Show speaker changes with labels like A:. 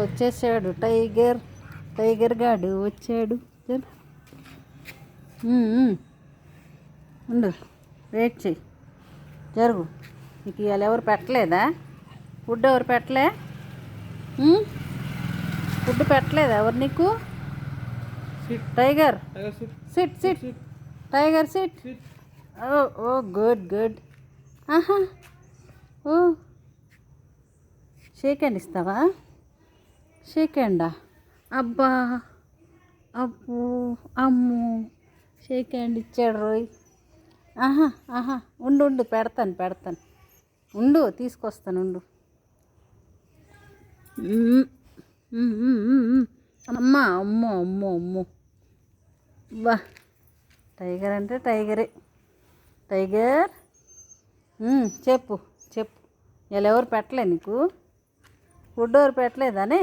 A: వచ్చేసాడు tiger. Tiger గాడు వచ్చాడు. ఉండు, వెయిట్ చెయ్యి, జరుగు. నీకు ఇవాళ ఎవరు పెట్టలేదా ఫుడ్? ఎవరు పెట్టలే? ఫుడ్ పెట్టలేదా ఎవరు నీకు? Tiger sit sit, tiger sit. Oh oh good good. ఆహా, ఓ షేక్ హ్యాండ్ ఇస్తావా? షేక్ హ్యాండా? అబ్బా, అబ్బో, అమ్ము, షేక్ హ్యాండ్ ఇచ్చాడు రోయ్. ఆహా ఆహా, ఉండు ఉండు, పెడతాను పెడతాను, ఉండు, తీసుకొస్తాను ఉండు. అమ్మా, అమ్మో అమ్మో అమ్మో, బా, టైగర్ అంటే టైగరే. టైగర్, చెప్పు చెప్పు, ఇలా ఎవరు పెట్టలే నీకు ఫుడ్? ఎవరు పెట్టలేదని?